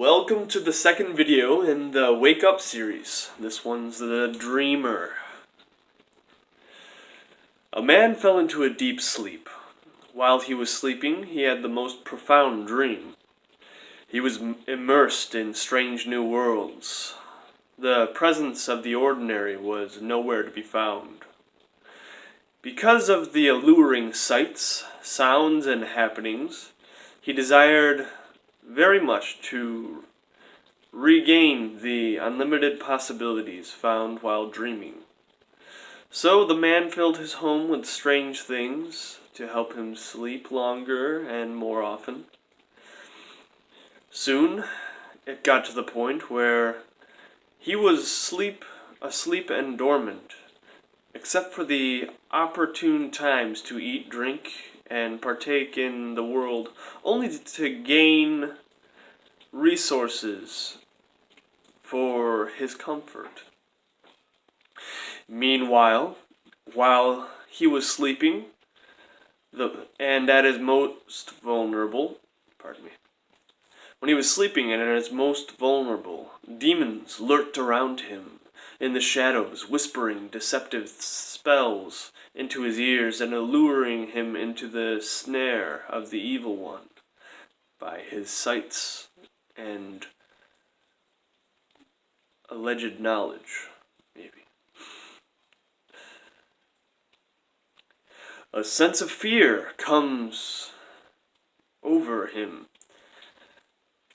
Welcome to the second video in the Wake Up series. This one's the Dreamer. A man fell into a deep sleep. While he was sleeping, he had the most profound dream. He was immersed in strange new worlds. The presence of the ordinary was nowhere to be found. Because of the alluring sights, sounds, and happenings, he desired very much to regain the unlimited possibilities found while dreaming. So the man filled his home with strange things to help him sleep longer and more often. Soon, it got to the point where he was asleep and dormant, except for the opportune times to eat, drink, and partake in the world, only to gain resources for his comfort. Meanwhile, while he was sleeping, and at his most vulnerable, when he was sleeping and at his most vulnerable, demons lurked around him in the shadows, whispering deceptive spells into his ears and alluring him into the snare of the evil one by his sights and alleged knowledge, maybe. A sense of fear comes over him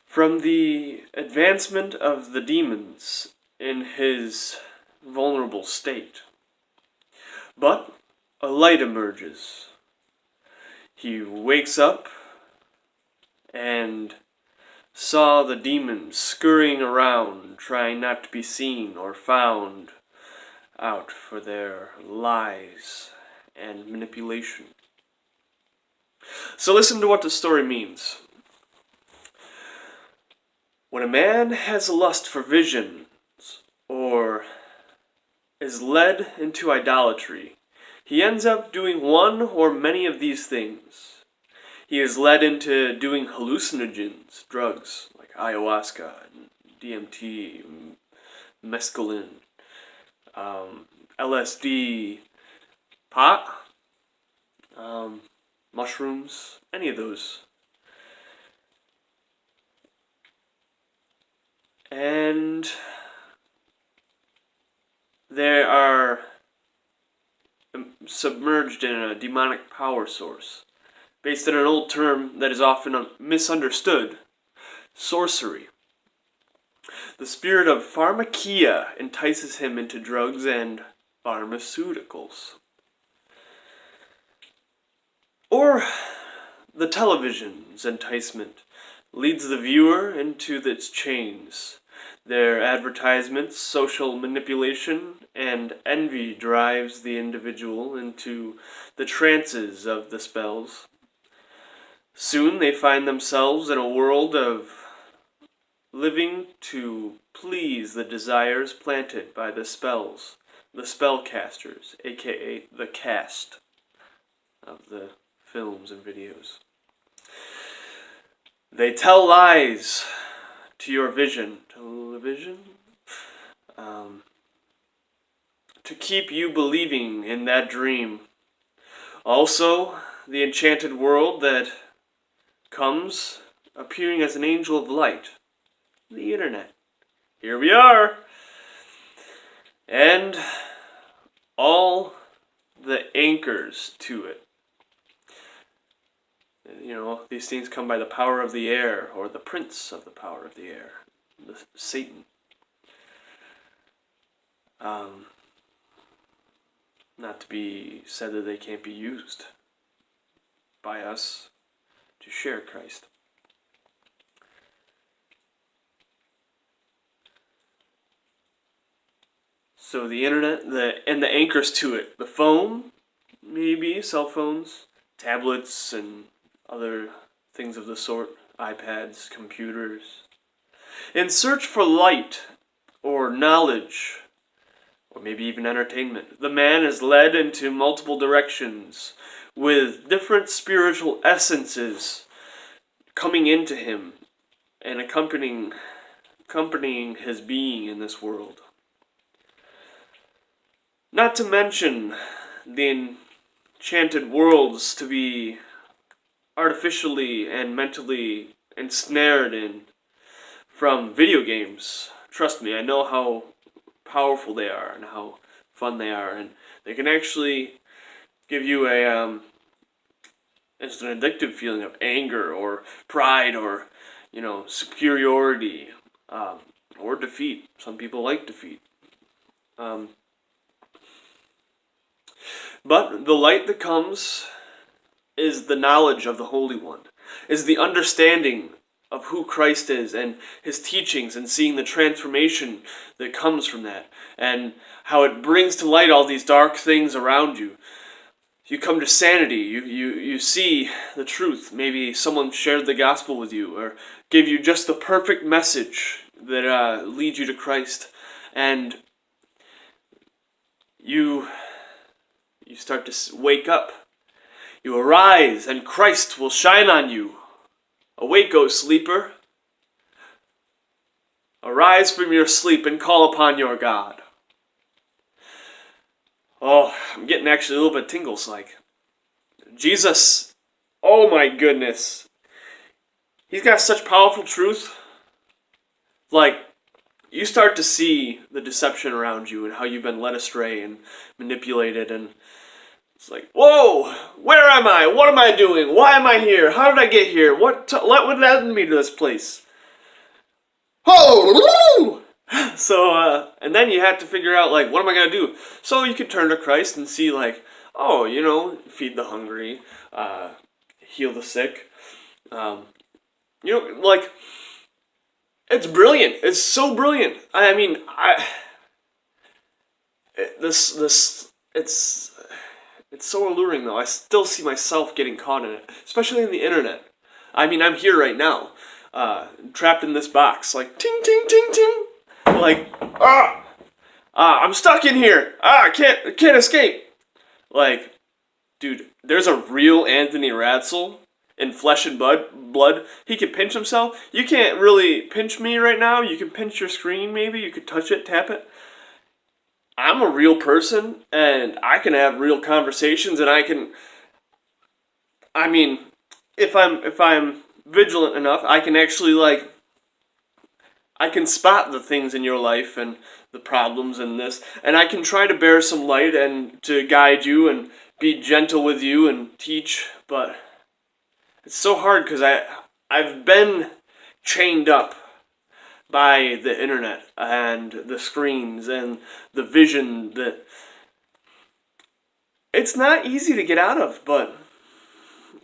from the advancement of the demons in his vulnerable state. But a light emerges. He wakes up and saw the demons scurrying around, trying not to be seen or found out for their lies and manipulation. So listen to what the story means. When a man has a lust for visions or is led into idolatry, he ends up doing one or many of these things. He is led into doing hallucinogens, drugs like ayahuasca, DMT, mescaline, LSD, pot, mushrooms, any of those. And they are submerged in a demonic power source, based on an old term that is often misunderstood, sorcery. The spirit of pharmakia entices him into drugs and pharmaceuticals. Or the television's enticement leads the viewer into its chains. Their advertisements, social manipulation, and envy drives the individual into the trances of the spells. Soon they find themselves in a world of living to please the desires planted by the spells, the spellcasters, aka the cast of the films and videos. They tell lies to your vision, television, to keep you believing in that dream. Also, the enchanted world that comes appearing as an angel of light, the internet. Here we are. And all the anchors to it. These things come by the power of the air, or the prince of the power of the air, Satan. Not to be said that they can't be used by us to share Christ. So the internet, and the anchors to it, the phone, maybe, cell phones, tablets, and other things of the sort, iPads, computers. In search for light, or knowledge, or maybe even entertainment, the man is led into multiple directions with different spiritual essences coming into him and accompanying his being in this world. Not to mention the enchanted worlds to be artificially and mentally ensnared in from video games. Trust me, I know how powerful they are and how fun they are, and they can actually give you it's an addictive feeling of anger or pride or superiority, or defeat. Some people like defeat. But the light that comes is the knowledge of the Holy One, is the understanding of who Christ is and his teachings, and seeing the transformation that comes from that, and how it brings to light all these dark things around you. You come to sanity, you see the truth. Maybe someone shared the gospel with you, or gave you just the perfect message that leads you to Christ, and you start to wake up. You arise, and Christ will shine on you. Awake, O sleeper. Arise from your sleep and call upon your God. Oh, I'm getting actually a little bit tingles, like. Jesus, oh my goodness. He's got such powerful truth. Like, you start to see the deception around you and how you've been led astray and manipulated, and it's like, whoa, where am I? What am I doing? Why am I here? How did I get here? What led me to this place? Oh! So, and then you have to figure out, like, what am I going to do? So you could turn to Christ and see, like, oh, feed the hungry, heal the sick. Like, it's brilliant. It's so brilliant. I mean, it's so alluring, though. I still see myself getting caught in it, especially in the internet. I mean, I'm here right now, trapped in this box, like, ting, ting, ting, ting. Like, I'm stuck in here. I can't escape. Like, dude, there's a real Anthony Radsel in Flesh and Blood. He can pinch himself. You can't really pinch me right now. You can pinch your screen, maybe. You could touch it, tap it. I'm a real person, and I can have real conversations, and if I'm vigilant enough, I can actually, I can spot the things in your life and the problems and this, and I can try to bear some light and to guide you and be gentle with you and teach, but it's so hard because I've been chained up by the internet and the screens and the vision that it's not easy to get out of. But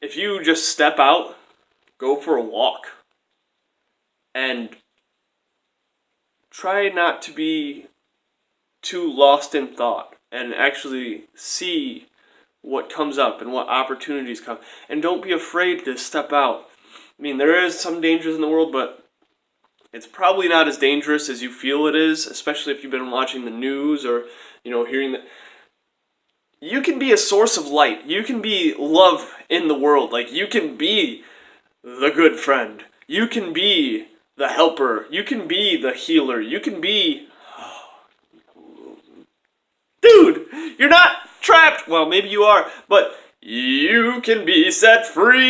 if you just step out, go for a walk, and try not to be too lost in thought, and actually see what comes up and what opportunities come, and don't be afraid to step out. I mean, there is some dangers in the world, but it's probably not as dangerous as you feel it is, especially if you've been watching the news or, hearing that. You can be a source of light. You can be love in the world. Like, you can be the good friend. You can be the helper. You can be the healer. You can be... Dude, you're not trapped. Well, maybe you are, but you can be set free.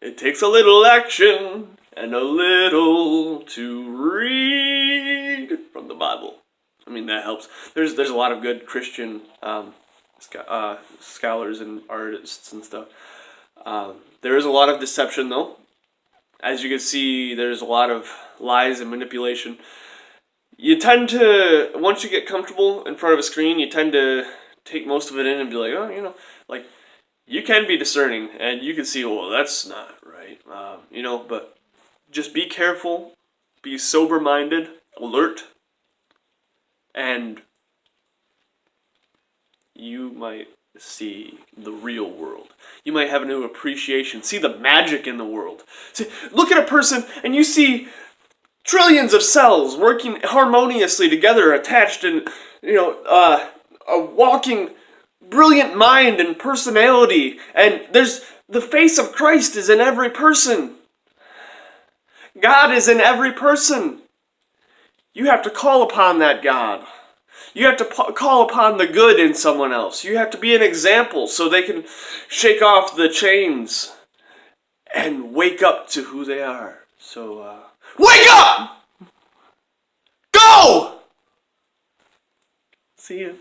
It takes a little action and a little to read from the Bible. I mean, that helps. There's a lot of good Christian scholars and artists and stuff. There is a lot of deception, though. As you can see, there's a lot of lies and manipulation. You tend to, once you get comfortable in front of a screen, you tend to take most of it in and be like, you can be discerning, and you can see, well, that's not right, but just be careful, be sober-minded, alert, and you might see the real world. You might have a new appreciation, see the magic in the world. See, look at a person, and you see trillions of cells working harmoniously together, attached in, a walking, brilliant mind and personality, and there's the face of Christ is in every person. God is in every person. You have to call upon that God. You have to call upon the good in someone else. You have to be an example so they can shake off the chains and wake up to who they are. So, wake up! Go! See you.